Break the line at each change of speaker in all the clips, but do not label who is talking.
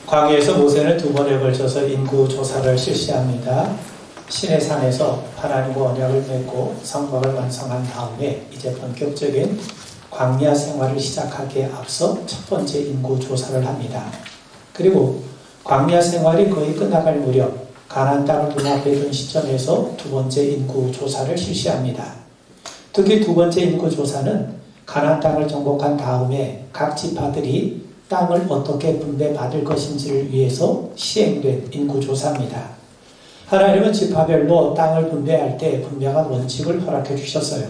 광야에서 모세는 두 번에 걸쳐서 인구 조사를 실시합니다. 시내산에서 하나님과 언약을 맺고 성막을 완성한 다음에 이제 본격적인 광야 생활을 시작하기에 앞서 첫 번째 인구 조사를 합니다. 그리고 광야 생활이 거의 끝나갈 무렵 가나안 땅을 눈앞에 둔 시점에서 두 번째 인구 조사를 실시합니다. 특히 두 번째 인구 조사는 가나안 땅을 정복한 다음에 각 지파들이 땅을 어떻게 분배받을 것인지를 위해서 시행된 인구 조사입니다. 하나님은 지파별로 땅을 분배할 때 분명한 원칙을 허락해 주셨어요.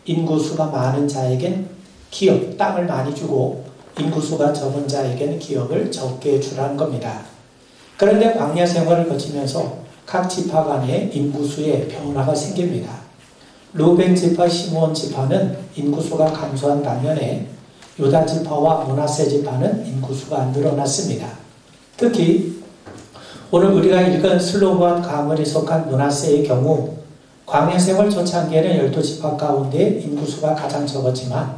인구수가 많은 자에겐 기업, 땅을 많이 주고 인구수가 적은 자에게는 기업을 적게 주라는 겁니다. 그런데 광야 생활을 거치면서 각 지파 간의 인구수에 변화가 생깁니다. 루벤 지파, 시므온 지파는 인구수가 감소한 반면에 유다 지파와 므낫세 지파는 인구수가 늘어났습니다. 특히 오늘 우리가 읽은 슬로브앗 가문에 속한 므낫세의 경우 광야 생활 초창기에는 12지파 가운데 인구수가 가장 적었지만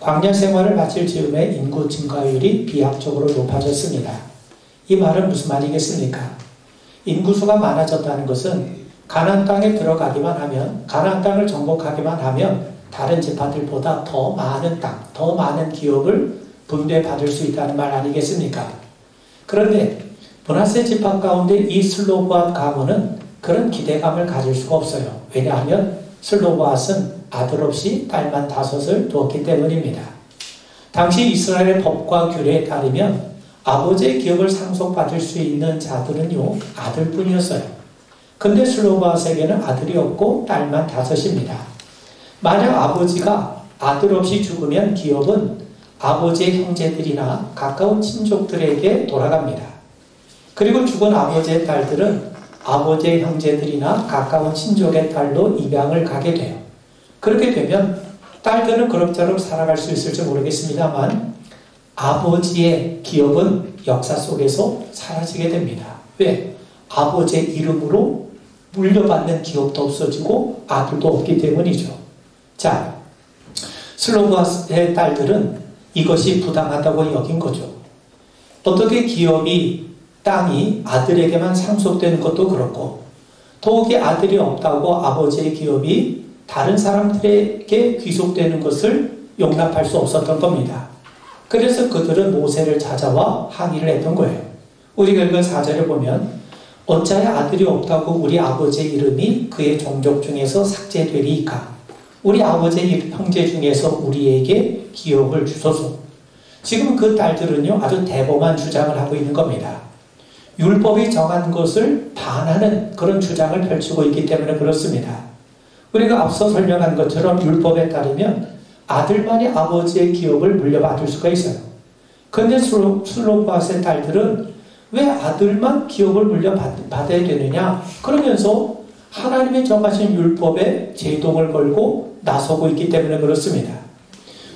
광야 생활을 마칠 즈음에 인구 증가율이 비약적으로 높아졌습니다. 이 말은 무슨 말이겠습니까? 인구수가 많아졌다는 것은 가나안 땅에 들어가기만 하면, 가나안 땅을 정복하기만 하면 다른 지파들보다 더 많은 땅, 더 많은 기업을 분배받을 수 있다는 말 아니겠습니까? 그런데 므낫세 지파 가운데 이 슬로브앗 가문은 그런 기대감을 가질 수가 없어요. 왜냐하면 슬로브앗은 아들 없이 딸만 5을 두었기 때문입니다. 당시 이스라엘의 법과 규례에 따르면 아버지의 기업을 상속받을 수 있는 자들은요, 아들뿐이었어요. 근데 슬로브앗에게는 아들이 없고 딸만 5입니다. 만약 아버지가 아들 없이 죽으면 기업은 아버지의 형제들이나 가까운 친족들에게 돌아갑니다. 그리고 죽은 아버지의 딸들은 아버지의 형제들이나 가까운 친족의 딸로 입양을 가게 돼요. 그렇게 되면 딸들은 그럭저럭 살아갈 수 있을지 모르겠습니다만 아버지의 기업은 역사 속에서 사라지게 됩니다. 왜? 아버지의 이름으로 물려받는 기업도 없어지고 아들도 없기 때문이죠. 자, 슬로브앗의 딸들은 이것이 부당하다고 여긴 거죠. 어떻게 기업이, 땅이 아들에게만 상속되는 것도 그렇고 더욱이 아들이 없다고 아버지의 기업이 다른 사람들에게 귀속되는 것을 용납할 수 없었던 겁니다. 그래서 그들은 모세를 찾아와 항의를 했던 거예요. 우리가 읽은 4절을 보면 어찌하여 아들이 없다고 우리 아버지의 이름이 그의 종족 중에서 삭제되리이까? 우리 아버지의 형제 중에서 우리에게 기업을 주소서. 지금 그 딸들은요, 아주 대범한 주장을 하고 있는 겁니다. 율법이 정한 것을 반하는 그런 주장을 펼치고 있기 때문에 그렇습니다. 우리가 앞서 설명한 것처럼 율법에 따르면 아들만이 아버지의 기업을 물려받을 수가 있어요. 그런데 슬로브앗의 딸들은 왜 아들만 기업을 물려받아야 되느냐? 그러면서 하나님의 정하신 율법에 제동을 걸고 나서고 있기 때문에 그렇습니다.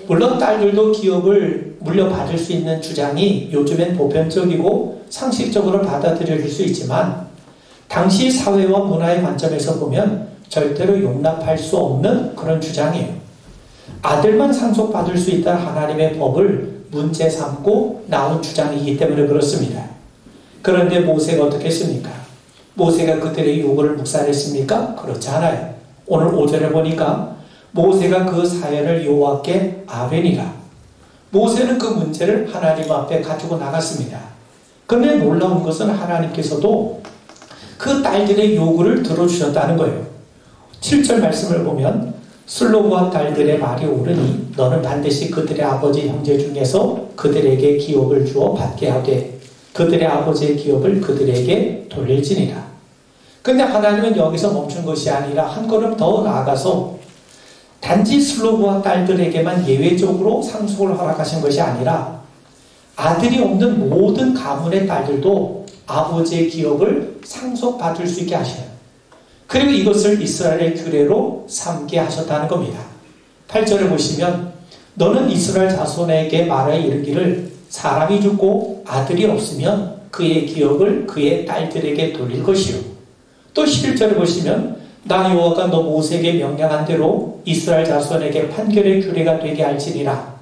물론 딸들도 기업을 물려받을 수 있는 주장이 요즘엔 보편적이고 상식적으로 받아들여질 수 있지만 당시 사회와 문화의 관점에서 보면 절대로 용납할 수 없는 그런 주장이에요. 아들만 상속받을 수 있다는 하나님의 법을 문제 삼고 나온 주장이기 때문에 그렇습니다. 그런데 모세가 어떻게 했습니까? 모세가 그들의 요구를 묵살했습니까? 그렇지 않아요. 오늘 5절에 보니까 모세가 그 사연을 여호와께 아뢰니라. 모세는 그 문제를 하나님 앞에 가지고 나갔습니다. 그런데 놀라운 것은 하나님께서도 그 딸들의 요구를 들어주셨다는 거예요. 7절 말씀을 보면 슬로브앗 딸들의 말이 옳으니 너는 반드시 그들의 아버지 형제 중에서 그들에게 기업을 주어 받게 하되 그들의 아버지의 기업을 그들에게 돌릴지니라. 근데 하나님은 여기서 멈춘 것이 아니라 한 걸음 더 나아가서 단지 슬로브앗 딸들에게만 예외적으로 상속을 허락하신 것이 아니라 아들이 없는 모든 가문의 딸들도 아버지의 기업을 상속받을 수 있게 하셔요. 그리고 이것을 이스라엘의 규례로 삼게 하셨다는 겁니다. 8절을 보시면 너는 이스라엘 자손에게 말하여 이르기를 사람이 죽고 아들이 없으면 그의 기업을 그의 딸들에게 돌릴 것이요. 또 11절을 보시면 나 여호와가 너 모세에게 명령한 대로 이스라엘 자손에게 판결의 규례가 되게 할지니라.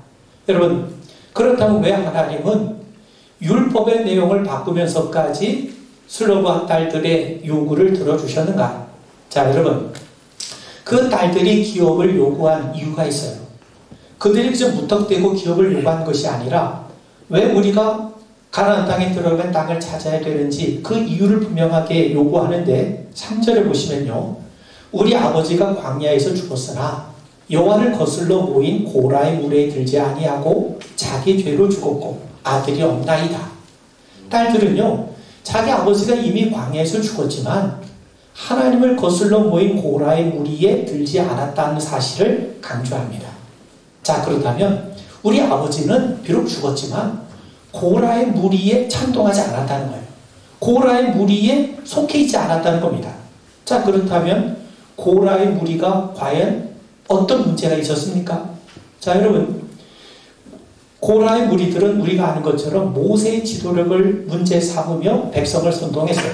여러분, 그렇다면 왜 하나님은 율법의 내용을 바꾸면서까지 슬로바 딸들의 요구를 들어주셨는가? 자, 여러분, 그 딸들이 기업을 요구한 이유가 있어요. 그들이 그저 무턱대고 기업을 요구한 것이 아니라 왜 우리가 가나안 땅에 들어가면 땅을 찾아야 되는지 그 이유를 분명하게 요구하는데 3절에 보시면요, 우리 아버지가 광야에서 죽었으나 여호와를 거슬러 모인 고라의 물에 들지 아니하고 자기 죄로 죽었고 아들이 없나이다. 딸들은요, 자기 아버지가 이미 광야에서 죽었지만 하나님을 거슬러 모인 고라의 무리에 들지 않았다는 사실을 강조합니다. 자, 그렇다면 우리 아버지는 비록 죽었지만 고라의 무리에 찬동하지 않았다는 거예요. 고라의 무리에 속해 있지 않았다는 겁니다. 자, 그렇다면 고라의 무리가 과연 어떤 문제가 있었습니까? 자, 여러분, 고라의 무리들은 우리가 아는 것처럼 모세의 지도력을 문제 삼으며 백성을 선동했어요.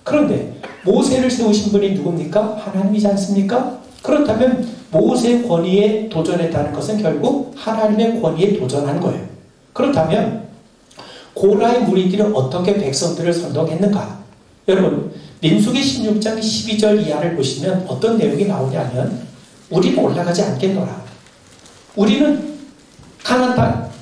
그런데 모세를 세우신 분이 누굽니까? 하나님이지 않습니까? 그렇다면 모세의 권위에 도전했다는 것은 결국 하나님의 권위에 도전한 거예요. 그렇다면 고라의 무리들이 어떻게 백성들을 선동했는가? 여러분, 민수기 16장 12절 이하를 보시면 어떤 내용이 나오냐면 우리는 올라가지 않겠노라. 우리는 가나안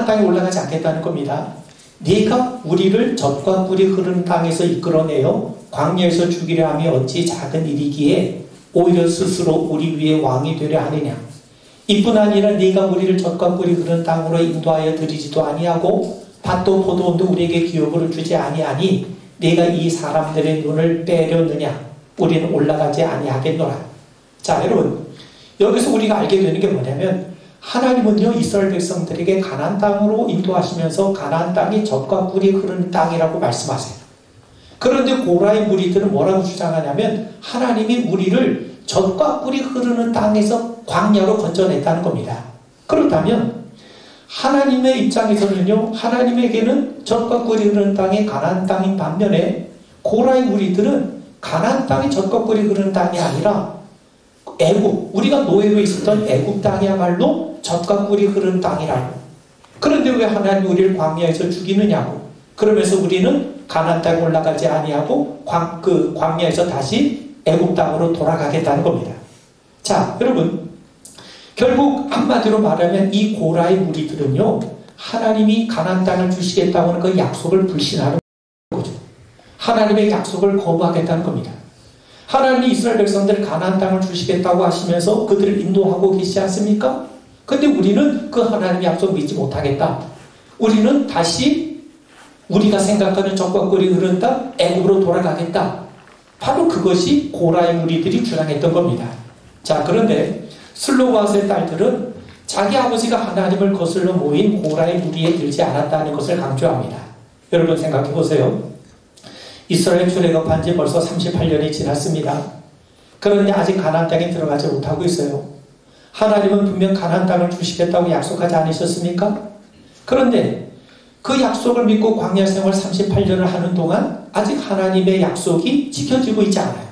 땅에 올라가지 않겠다는 겁니다. 네가 우리를 젖과 꿀이 흐르는 땅에서 이끌어내어 광야에서 죽이려 함이 어찌 작은 일이기에 오히려 스스로 우리 위에 왕이 되려 하느냐. 이뿐 아니라 네가 우리를 젖과 꿀이 흐르는 땅으로 인도하여 드리지도 아니하고 밭도 포도원도 우리에게 기업으로 주지 아니하니 네가 이 사람들의 눈을 빼려느냐. 우리는 올라가지 아니하겠노라. 자, 여러분, 여기서 우리가 알게 되는 게 뭐냐면 하나님은요, 이스라엘 백성들에게 가나안 땅으로 인도하시면서 가나안 땅이 젖과 꿀이 흐르는 땅이라고 말씀하세요. 그런데 고라의 무리들은 뭐라고 주장하냐면 하나님이 우리를 젖과 꿀이 흐르는 땅에서 광야로 건져냈다는 겁니다. 그렇다면 하나님의 입장에서는요, 하나님에게는 젖과 꿀이 흐르는 땅이 가나안 땅인 반면에 고라의 무리들은 가나안 땅이 젖과 꿀이 흐르는 땅이 아니라 애굽, 우리가 노예로 있었던 애굽 땅이야말로 젖과 꿀이 흐르는 땅이라고. 그런데 왜 하나님이 우리를 광야에서 죽이느냐고. 그러면서 우리는 가나안 땅에 올라가지 아니하고 광야에서 다시 애굽 땅으로 돌아가겠다는 겁니다. 자, 여러분, 결국 한마디로 말하면 이 고라의 무리들은요, 하나님이 가나안 땅을 주시겠다고 하는 그 약속을 불신하는 거죠. 하나님의 약속을 거부하겠다는 겁니다. 하나님이 이스라엘 백성들을 가나안 땅을 주시겠다고 하시면서 그들을 인도하고 계시지 않습니까? 근데 우리는 그 하나님의 약속 믿지 못하겠다. 우리는 다시 우리가 생각하는 젖과 꿀이 흐르는 땅 애굽으로 돌아가겠다. 바로 그것이 고라의 무리들이 주장했던 겁니다. 자, 그런데 슬로바스의 딸들은 자기 아버지가 하나님을 거슬러 모인 고라의 무리에 들지 않았다는 것을 강조합니다. 여러분 생각해 보세요. 이스라엘 출애굽한 지 벌써 38년이 지났습니다. 그런데 아직 가나안 땅에 들어가지 못하고 있어요. 하나님은 분명 가나안 땅을 주시겠다고 약속하지 않으셨습니까? 그런데 그 약속을 믿고 광야 생활 38년을 하는 동안 아직 하나님의 약속이 지켜지고 있지 않아요.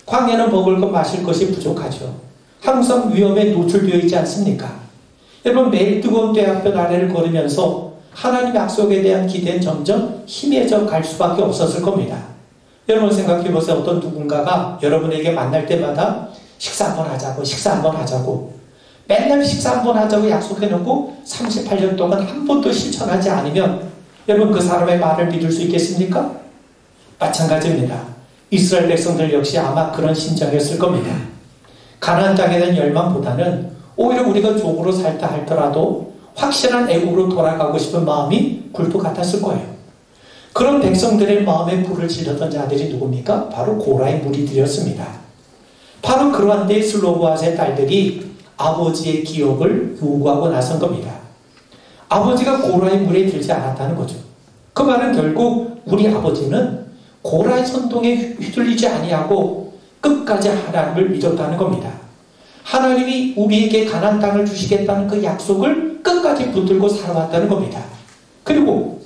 광야는 먹을 것 마실 것이 부족하죠. 항상 위험에 노출되어 있지 않습니까? 여러분, 매일 뜨거운 떼약볕 아래를 걸으면서 하나님의 약속에 대한 기대는 점점 희미해져 갈 수밖에 없었을 겁니다. 여러분 생각해 보세요. 어떤 누군가가 여러분에게 만날 때마다 식사 한번 하자고 맨날 식사 한번 하자고 약속해놓고 38년 동안 한 번도 실천하지 않으면 여러분 그 사람의 말을 믿을 수 있겠습니까? 마찬가지입니다. 이스라엘 백성들 역시 아마 그런 심정이었을 겁니다. 가나안 땅에 대한 열망보다는 오히려 우리가 족으로 살다 할더라도 확실한 애국으로 돌아가고 싶은 마음이 굴뚝 같았을 거예요. 그런 백성들의 마음에 불을 지르던 자들이 누굽니까? 바로 고라의 무리들이었습니다. 바로 그러한 데 슬로바스의 딸들이 아버지의 기업을 요구하고 나선 겁니다. 아버지가 고라의 물에 들지 않았다는 거죠. 그 말은 결국 우리 아버지는 고라의 선동에 휘둘리지 아니하고 끝까지 하나님을 믿었다는 겁니다. 하나님이 우리에게 가나안 땅을 주시겠다는 그 약속을 끝까지 붙들고 살아왔다는 겁니다. 그리고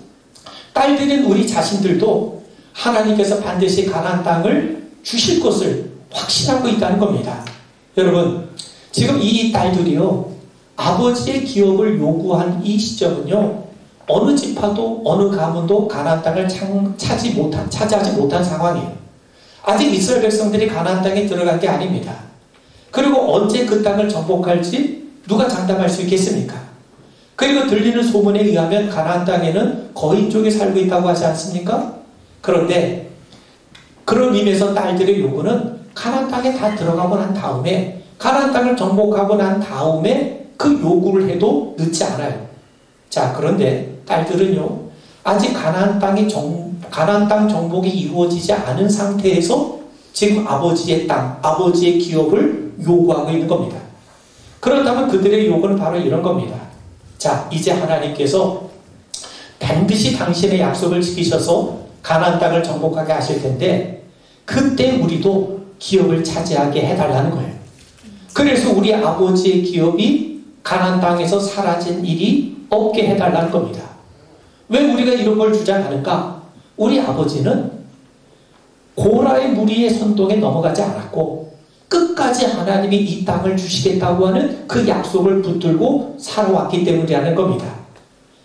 딸들인 우리 자신들도 하나님께서 반드시 가나안 땅을 주실 것을 확신하고 있다는 겁니다. 여러분, 지금 이 딸들이요, 아버지의 기업을 요구한 이 시점은요, 어느 지파도 어느 가문도 가나안 땅을 차지하지 못한 상황이에요. 아직 이스라엘 백성들이 가나안 땅에 들어간 게 아닙니다. 그리고 언제 그 땅을 정복할지 누가 장담할 수 있겠습니까? 그리고 들리는 소문에 의하면 가나안 땅에는 거인족이 살고 있다고 하지 않습니까? 그런데 그런 의미에서 딸들의 요구는 가나안 땅에 다 들어가고 난 다음에, 가나안 땅을 정복하고 난 다음에 그 요구를 해도 늦지 않아요. 자, 그런데 딸들은요, 아직 가나안 땅 정복이 이루어지지 않은 상태에서 지금 아버지의 땅, 아버지의 기업을 요구하고 있는 겁니다. 그렇다면 그들의 요구는 바로 이런 겁니다. 자, 이제 하나님께서 반드시 당신의 약속을 지키셔서 가나안 땅을 정복하게 하실 텐데, 그때 우리도 기업을 차지하게 해달라는 거예요. 그래서 우리 아버지의 기업이 가나안 땅에서 사라진 일이 없게 해달라는 겁니다. 왜 우리가 이런 걸 주장하는가? 우리 아버지는 고라의 무리의 선동에 넘어가지 않았고 끝까지 하나님이 이 땅을 주시겠다고 하는 그 약속을 붙들고 살아왔기 때문이라는 겁니다.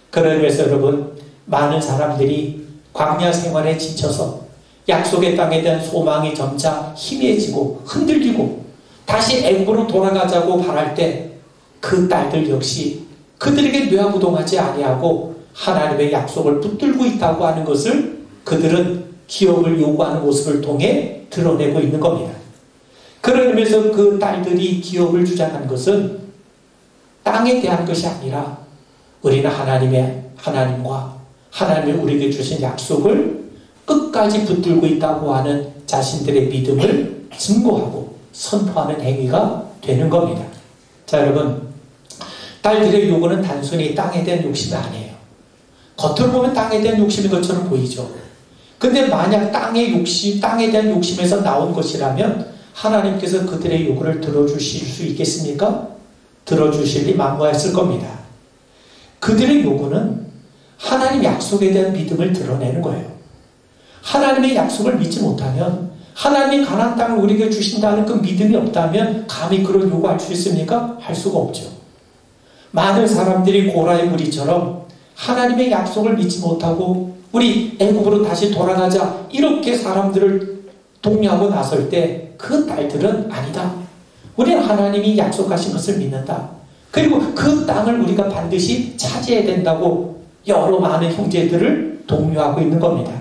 그러면서 여러분, 많은 사람들이 광야 생활에 지쳐서 약속의 땅에 대한 소망이 점차 희미해지고 흔들리고 다시 애굽으로 돌아가자고 바랄 때 그 딸들 역시 그들에게 뇌아부동하지 아니하고 하나님의 약속을 붙들고 있다고 하는 것을 그들은 기업을 요구하는 모습을 통해 드러내고 있는 겁니다. 그런 의미에서 그 딸들이 기업을 주장한 것은 땅에 대한 것이 아니라 우리는 하나님과 하나님이 우리에게 주신 약속을 끝까지 붙들고 있다고 하는 자신들의 믿음을 증거하고 선포하는 행위가 되는 겁니다. 자, 여러분, 딸들의 요구는 단순히 땅에 대한 욕심이 아니에요. 겉으로 보면 땅에 대한 욕심인 것처럼 보이죠. 근데 만약 땅에 대한 욕심에서 나온 것이라면 하나님께서 그들의 요구를 들어주실 수 있겠습니까? 들어주실 리 만무하였을 겁니다. 그들의 요구는 하나님 약속에 대한 믿음을 드러내는 거예요. 하나님의 약속을 믿지 못하면, 하나님이 가나안 땅을 우리에게 주신다는 그 믿음이 없다면 감히 그런 요구할 수 있습니까? 할 수가 없죠. 많은 사람들이 고라의 무리처럼 하나님의 약속을 믿지 못하고 우리 애굽으로 다시 돌아가자 이렇게 사람들을 독려하고 나설 때 그 딸들은 아니다. 우리는 하나님이 약속하신 것을 믿는다. 그리고 그 땅을 우리가 반드시 차지해야 된다고 여러 많은 형제들을 독려하고 있는 겁니다.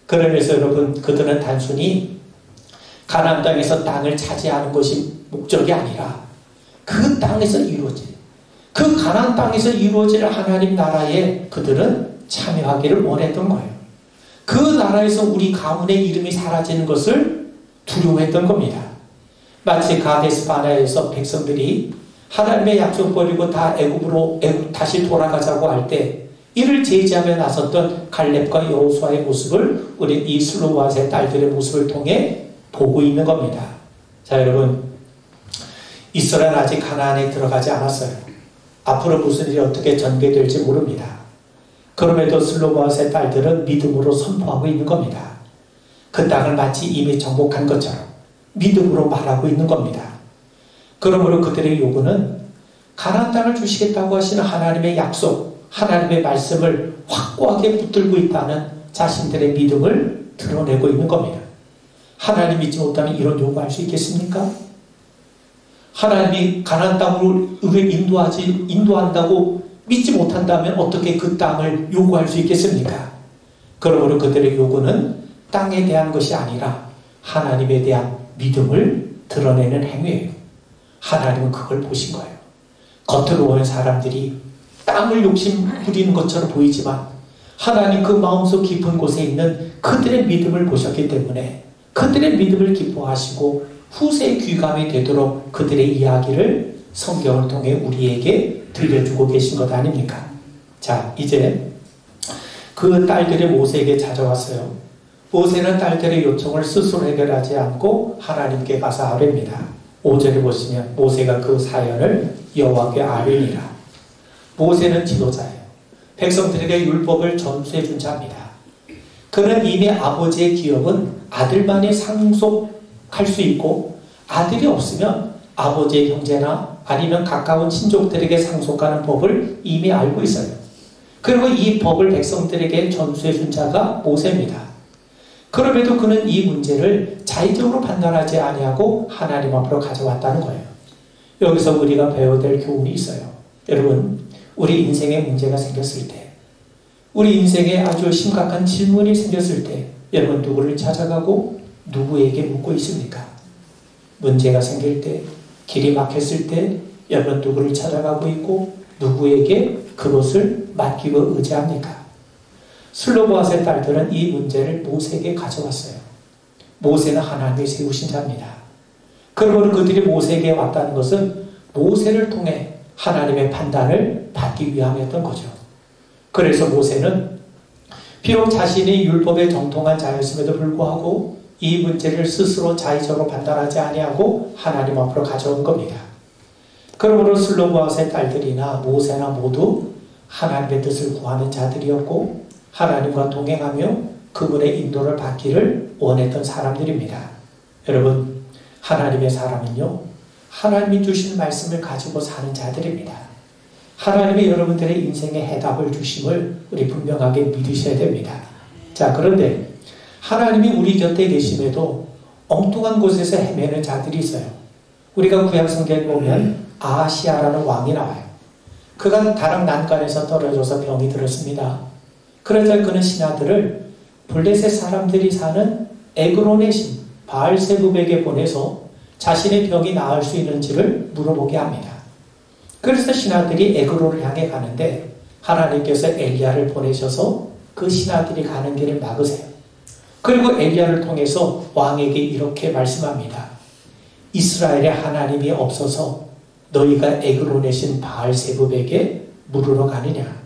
그러면서 여러분, 그들은 단순히 가나안 땅에서 땅을 차지하는 것이 목적이 아니라 그 땅에서 이루어질, 그 가나안 땅에서 이루어질 하나님 나라에 그들은 참여하기를 원했던 거예요. 그 나라에서 우리 가문의 이름이 사라지는 것을 두려워했던 겁니다. 마치 가데스 바네아에서 백성들이 하나님의 약속 버리고 다 애굽 다시 돌아가자고 할 때 이를 제지하며 나섰던 갈렙과 여호수아의 모습을 우리 이 슬로바스의 딸들의 모습을 통해 보고 있는 겁니다. 자, 여러분, 이스라엘은 아직 가나안에 들어가지 않았어요. 앞으로 무슨 일이 어떻게 전개될지 모릅니다. 그럼에도 슬로바스의 딸들은 믿음으로 선포하고 있는 겁니다. 그 땅을 마치 이미 정복한 것처럼 믿음으로 말하고 있는 겁니다. 그러므로 그들의 요구는 가나안 땅을 주시겠다고 하시는 하나님의 약속, 하나님의 말씀을 확고하게 붙들고 있다는 자신들의 믿음을 드러내고 있는 겁니다. 하나님 믿지 못하면 이런 요구할 수 있겠습니까? 하나님이 가나안 땅으로 인도한다고 믿지 못한다면 어떻게 그 땅을 요구할 수 있겠습니까? 그러므로 그들의 요구는 땅에 대한 것이 아니라 하나님에 대한 믿음을 드러내는 행위예요. 하나님은 그걸 보신 거예요. 겉으로 보면 사람들이 땅을 욕심 부리는 것처럼 보이지만 하나님 그 마음속 깊은 곳에 있는 그들의 믿음을 보셨기 때문에 그들의 믿음을 기뻐하시고 후세의 귀감이 되도록 그들의 이야기를 성경을 통해 우리에게 들려주고 계신 것 아닙니까? 자, 이제 그 딸들이 모세에게 찾아왔어요. 모세는 딸들의 요청을 스스로 해결하지 않고 하나님께 가서 아뢰입니다. 5절에 보시면 모세가 그 사연을 여호와께 아뢰니라. 모세는 지도자예요. 백성들에게 율법을 전수해 준 자입니다. 그는 이미 아버지의 기업은 아들만이 상속할 수 있고 아들이 없으면 아버지의 형제나 아니면 가까운 친족들에게 상속하는 법을 이미 알고 있어요. 그리고 이 법을 백성들에게 전수해 준 자가 모세입니다. 그럼에도 그는 이 문제를 자의적으로 판단하지 아니하고 하나님 앞으로 가져왔다는 거예요. 여기서 우리가 배워야 될 교훈이 있어요. 여러분, 우리 인생에 문제가 생겼을 때, 우리 인생에 아주 심각한 질문이 생겼을 때 여러분 누구를 찾아가고 누구에게 묻고 있습니까? 문제가 생길 때, 길이 막혔을 때 여러분 누구를 찾아가고 있고 누구에게 그것을 맡기고 의지합니까? 슬로보아스의 딸들은 이 문제를 모세에게 가져왔어요. 모세는 하나님이 세우신 자입니다. 그러므로 그들이 모세에게 왔다는 것은 모세를 통해 하나님의 판단을 받기 위함이었던 거죠. 그래서 모세는 비록 자신이 율법에 정통한 자였음에도 불구하고 이 문제를 스스로 자의적으로 판단하지 아니하고 하나님 앞으로 가져온 겁니다. 그러므로 슬로보아스의 딸들이나 모세나 모두 하나님의 뜻을 구하는 자들이었고 하나님과 동행하며 그분의 인도를 받기를 원했던 사람들입니다. 여러분, 하나님의 사람은요, 하나님이 주신 말씀을 가지고 사는 자들입니다. 하나님이 여러분들의 인생에 해답을 주심을 우리 분명하게 믿으셔야 됩니다. 자, 그런데 하나님이 우리 곁에 계심에도 엉뚱한 곳에서 헤매는 자들이 있어요. 우리가 구약성경에 보면 아하시아라는 왕이 나와요. 그가 다락 난간에서 떨어져서 병이 들었습니다. 그러자 그는 신하들을 블레셋 사람들이 사는 에그론의 신 바알세불에게 보내서 자신의 병이 나을 수 있는지를 물어보게 합니다. 그래서 신하들이 에그론을 향해 가는데 하나님께서 엘리야를 보내셔서 그 신하들이 가는 길을 막으세요. 그리고 엘리야를 통해서 왕에게 이렇게 말씀합니다. 이스라엘의 하나님이 없어서 너희가 에그론의 신 바알세불에게 물으러 가느냐?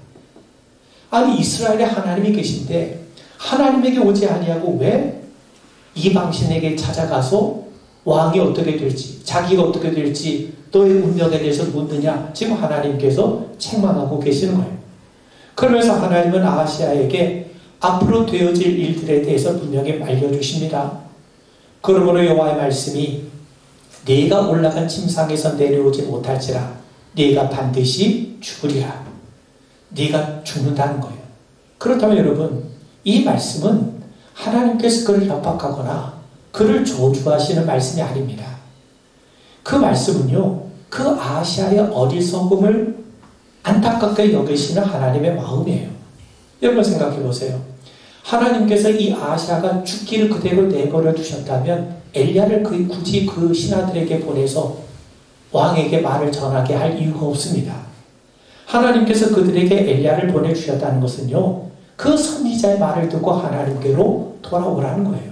아니, 이스라엘의 하나님이 계신데 하나님에게 오지 아니하고 왜 이방신에게 찾아가서 왕이 어떻게 될지, 자기가 어떻게 될지 너의 운명에 대해서 묻느냐? 지금 하나님께서 책망하고 계시는 거예요. 그러면서 하나님은 아하시아에게 앞으로 되어질 일들에 대해서 분명히 알려주십니다. 그러므로 여호와의 말씀이 네가 올라간 침상에서 내려오지 못할지라 네가 반드시 죽으리라. 네가 죽는다는 거예요. 그렇다면 여러분, 이 말씀은 하나님께서 그를 협박하거나 그를 저주하시는 말씀이 아닙니다. 그 말씀은요, 그 아하시아의 어리석음을 안타깝게 여기시는 하나님의 마음이에요. 여러분 생각해 보세요. 하나님께서 이 아하시아가 죽기를 그대로 내버려 두셨다면 엘리야를 굳이 그 신하들에게 보내서 왕에게 말을 전하게 할 이유가 없습니다. 하나님께서 그들에게 엘리야를 보내주셨다는 것은요, 그 선지자의 말을 듣고 하나님께로 돌아오라는 거예요.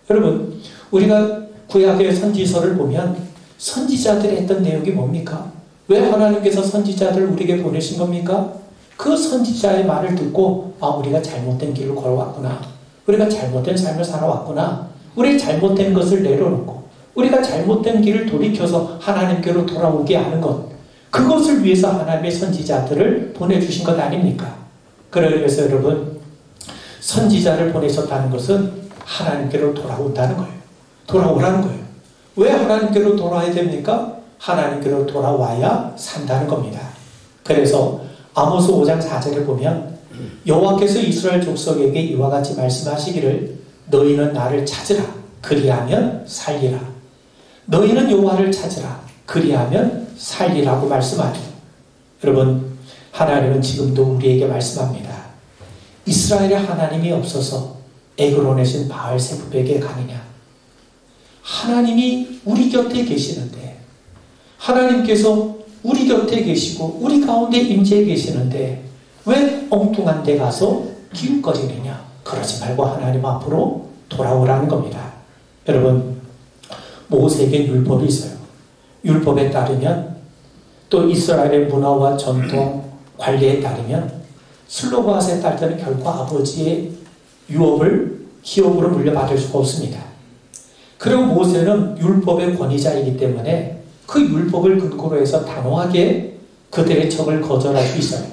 여러분, 우리가 구약의 선지서를 보면 선지자들이 했던 내용이 뭡니까? 왜 하나님께서 선지자들을 우리에게 보내신 겁니까? 그 선지자의 말을 듣고 우리가 잘못된 길을 걸어왔구나. 우리가 잘못된 삶을 살아왔구나. 우리 잘못된 것을 내려놓고 우리가 잘못된 길을 돌이켜서 하나님께로 돌아오게 하는 것, 그것을 위해서 하나님의 선지자들을 보내주신 것 아닙니까? 그래서 여러분, 선지자를 보내셨다는 것은 하나님께로 돌아온다는 거예요. 돌아오라는 거예요. 왜 하나님께로 돌아와야 됩니까? 하나님께로 돌아와야 산다는 겁니다. 그래서 아모스 5장 4절을 보면 여호와께서 이스라엘 족속에게 이와 같이 말씀하시기를 너희는 나를 찾으라 그리하면 살리라. 너희는 여호와를 찾으라 그리하면 살리라고 말씀하죠. 여러분, 하나님은 지금도 우리에게 말씀합니다. 이스라엘의 하나님이 없어서 에그론의 신 바알세불에게 가느냐? 하나님이 우리 곁에 계시는데, 하나님께서 우리 곁에 계시고 우리 가운데 임재해 계시는데 왜 엉뚱한 데 가서 기웃거리느냐? 그러지 말고 하나님 앞으로 돌아오라는 겁니다. 여러분, 모세에게 율법이 있어요. 율법에 따르면, 또 이스라엘의 문화와 전통, 관리에 따르면 슬로보아스의 딸들은 결코 아버지의 유업을 기업으로 물려받을 수가 없습니다. 그리고 모세는 율법의 권위자이기 때문에 그 율법을 근거로 해서 단호하게 그들의 척을 거절할 수 있어요.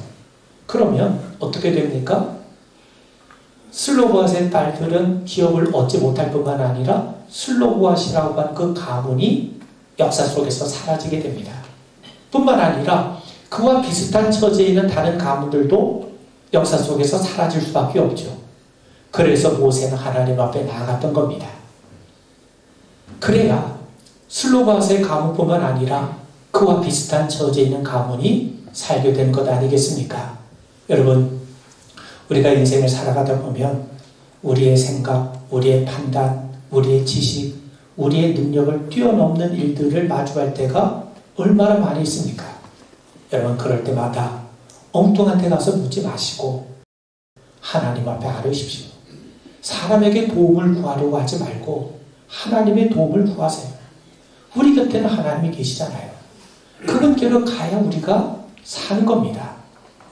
그러면 어떻게 됩니까? 슬로보아스의 딸들은 기업을 얻지 못할 뿐만 아니라 슬로보아스라고 하는 그 가문이 역사 속에서 사라지게 됩니다. 뿐만 아니라 그와 비슷한 처지에 있는 다른 가문들도 역사 속에서 사라질 수밖에 없죠. 그래서 모세는 하나님 앞에 나아갔던 겁니다. 그래야 슬로바스의 가문뿐만 아니라 그와 비슷한 처지에 있는 가문이 살게 된 것 아니겠습니까? 여러분, 우리가 인생을 살아가다 보면 우리의 생각, 우리의 판단, 우리의 지식, 우리의 능력을 뛰어넘는 일들을 마주할 때가 얼마나 많이 있습니까? 여러분, 그럴 때마다 엉뚱한 데 가서 묻지 마시고 하나님 앞에 아뢰십시오. 사람에게 도움을 구하려고 하지 말고 하나님의 도움을 구하세요. 우리 곁에는 하나님이 계시잖아요. 그분께로 가야 우리가 사는 겁니다.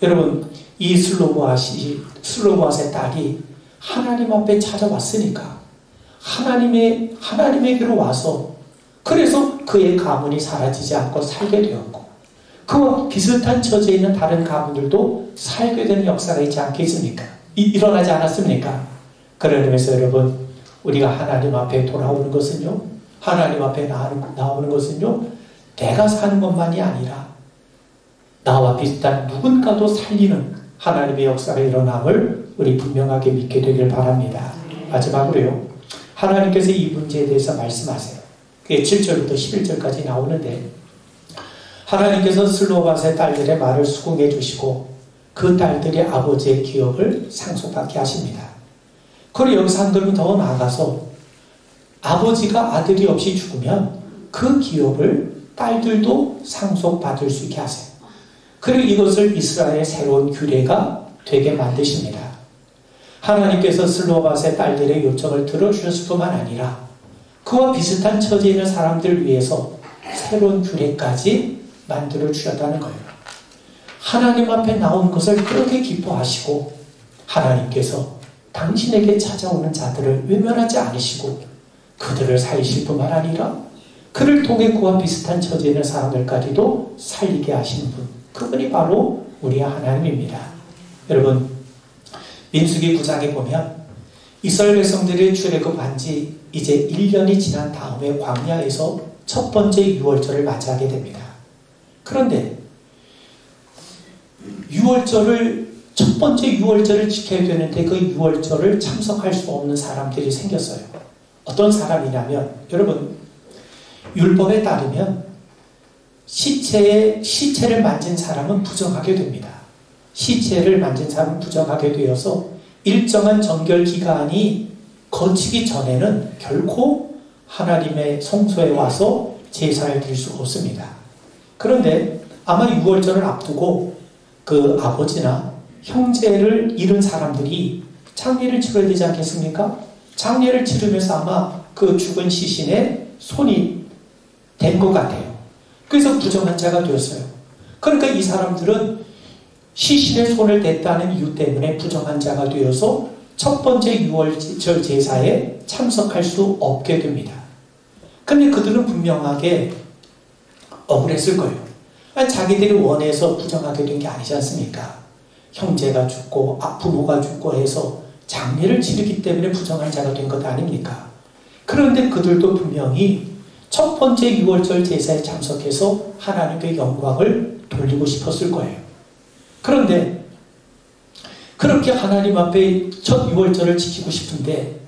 여러분, 이 슬로보아스의 딸이 하나님 앞에 찾아왔으니까 하나님에게로 와서 그래서 그의 가문이 사라지지 않고 살게 되었고 그와 비슷한 처지에 있는 다른 가문들도 살게 되는 역사가 있지 않겠습니까? 일어나지 않았습니까? 그런 의미에서 여러분, 우리가 하나님 앞에 돌아오는 것은요, 하나님 앞에 나오는 것은요, 내가 사는 것만이 아니라 나와 비슷한 누군가도 살리는 하나님의 역사가 일어남을 우리 분명하게 믿게 되길 바랍니다. 마지막으로요, 하나님께서 이 문제에 대해서 말씀하세요. 그게 7절부터 11절까지 나오는데 하나님께서 슬로바스의 딸들의 말을 수긍해 주시고 그 딸들의 아버지의 기업을 상속받게 하십니다. 그리고 여기서 한 걸음 더 나아가서 아버지가 아들이 없이 죽으면 그 기업을 딸들도 상속받을 수 있게 하세요. 그리고 이것을 이스라엘의 새로운 규례가 되게 만드십니다. 하나님께서 슬로바스의 딸들의 요청을 들어주셨을 뿐만 아니라 그와 비슷한 처지에 있는 사람들을 위해서 새로운 규례까지 만들어 주셨다는 거예요. 하나님 앞에 나온 것을 그렇게 기뻐하시고 하나님께서 당신에게 찾아오는 자들을 외면하지 않으시고 그들을 살리실 뿐만 아니라 그를 통해 그와 비슷한 처지에 있는 사람들까지도 살리게 하시는 분, 그분이 바로 우리의 하나님입니다. 여러분, 민수기 9장에 보면 이스라엘 백성들이 출애굽한 지 이제 1년이 지난 다음에 광야에서 첫 번째 유월절을 맞이하게 됩니다. 그런데 첫 번째 유월절을 지켜야 되는데 그 유월절을 참석할 수 없는 사람들이 생겼어요. 어떤 사람이냐면, 여러분, 율법에 따르면 시체를 만진 사람은 부정하게 됩니다. 시체를 만진 사람은 부정하게 되어서 일정한 정결 기간이 거치기 전에는 결코 하나님의 성소에 와서 제사를 드릴 수가 없습니다. 그런데 아마 유월절을 앞두고 그 아버지나 형제를 잃은 사람들이 장례를 치러야 되지 않겠습니까? 장례를 치르면서 아마 그 죽은 시신의 손이 된 것 같아요. 그래서 부정한 자가 되었어요. 그러니까 이 사람들은 시신의 손을 댔다는 이유 때문에 부정한 자가 되어서 첫 번째 유월절 제사에 참석할 수 없게 됩니다. 근데 그들은 분명하게 억울했을 거예요. 자기들이 원해서 부정하게 된 게 아니지 않습니까? 형제가 죽고 부모가 죽고 해서 장례를 치르기 때문에 부정한 자가 된 것 아닙니까? 그런데 그들도 분명히 첫 번째 유월절 제사에 참석해서 하나님께 영광을 돌리고 싶었을 거예요. 그런데 그렇게 하나님 앞에 첫 유월절을 지키고 싶은데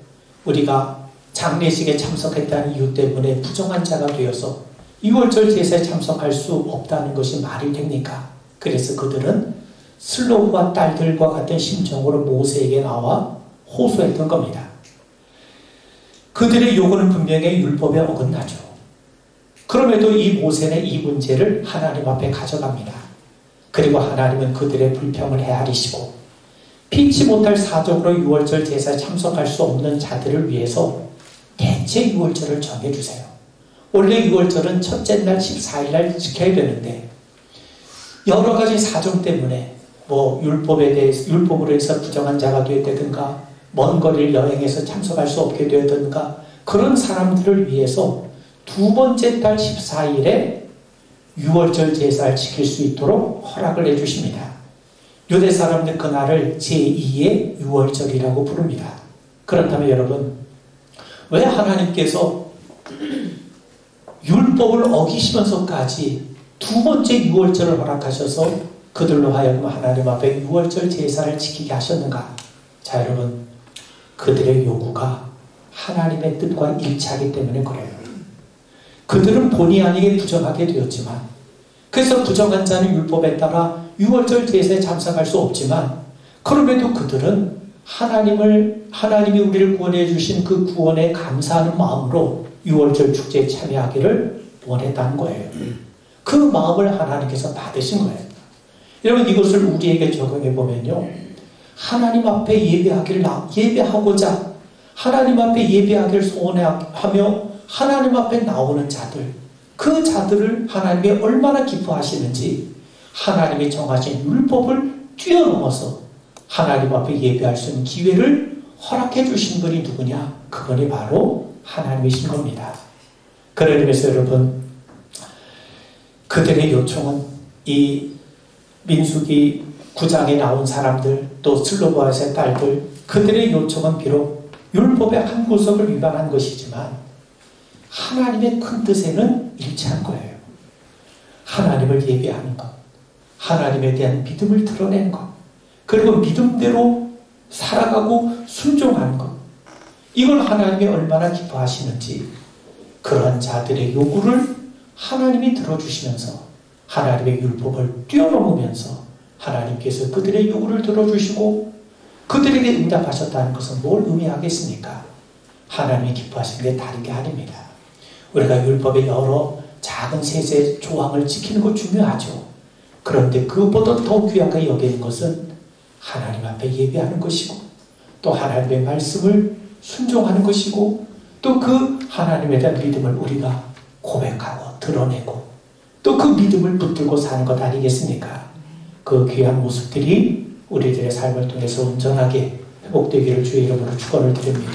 우리가 장례식에 참석했다는 이유 때문에 부정한 자가 되어서 유월절 제사에 참석할 수 없다는 것이 말이 됩니까? 그래서 그들은 슬로우와 딸들과 같은 심정으로 모세에게 나와 호소했던 겁니다. 그들의 요구는 분명히 율법에 어긋나죠. 그럼에도 이 모세는 이 문제를 하나님 앞에 가져갑니다. 그리고 하나님은 그들의 불평을 헤아리시고 피치 못할 사정으로 유월절 제사에 참석할 수 없는 자들을 위해서 대체 유월절을 정해주세요. 원래 유월절은 첫째 날 14일 날 지켜야 되는데 여러 가지 사정 때문에 율법으로 해서 부정한 자가 되었다든가 먼 거리를 여행해서 참석할 수 없게 되었다든가 그런 사람들을 위해서 두 번째 달 14일에 유월절 제사를 지킬 수 있도록 허락을 해주십니다. 유대 사람들 그날을 제2의 유월절이라고 부릅니다. 그렇다면 여러분, 왜 하나님께서 율법을 어기시면서까지 두 번째 유월절을 허락하셔서 그들로 하여금 하나님 앞에 유월절 제사를 지키게 하셨는가? 자, 여러분, 그들의 요구가 하나님의 뜻과 일치하기 때문에 그래요. 그들은 본의 아니게 부정하게 되었지만, 그래서 부정한 자는 율법에 따라 유월절 제사에 참석할 수 없지만, 그럼에도 그들은 하나님이 우리를 구원해 주신 그 구원에 감사하는 마음으로 유월절 축제에 참여하기를 원했다는 거예요. 그 마음을 하나님께서 받으신 거예요. 여러분, 이것을 우리에게 적용해 보면요, 하나님 앞에 예배하고자 하나님 앞에 예배하기를 소원하며 하나님 앞에 나오는 자들, 그 자들을 하나님이 얼마나 기뻐하시는지 하나님이 정하신 율법을 뛰어넘어서 하나님 앞에 예배할 수 있는 기회를 허락해 주신 분이 누구냐? 그분이 바로 하나님이신 겁니다. 그런 의미에서 여러분, 그들의 요청은 이 민수기 9장에 나온 사람들, 또 슬로바스의 딸들, 그들의 요청은 비록 율법의 한 구석을 위반한 것이지만 하나님의 큰 뜻에는 일치한 거예요. 하나님을 예배하는 것, 하나님에 대한 믿음을 드러내는 것, 그리고 믿음대로 살아가고 순종하는 것, 이걸 하나님이 얼마나 기뻐하시는지 그러한 자들의 요구를 하나님이 들어주시면서 하나님의 율법을 뛰어넘으면서 하나님께서 그들의 요구를 들어주시고 그들에게 응답하셨다는 것은 뭘 의미하겠습니까? 하나님이 기뻐하시는 게 다른 게 아닙니다. 우리가 율법의 여러 작은 세세 조항을 지키는 것 중요하죠. 그런데 그것보다 더 귀하게 여기는 것은 하나님 앞에 예배하는 것이고, 또 하나님의 말씀을 순종하는 것이고, 또 그 하나님에 대한 믿음을 우리가 고백하고 드러내고, 또 그 믿음을 붙들고 사는 것 아니겠습니까? 그 귀한 모습들이 우리들의 삶을 통해서 온전하게 회복되기를 주의 이름으로 축원을 드립니다.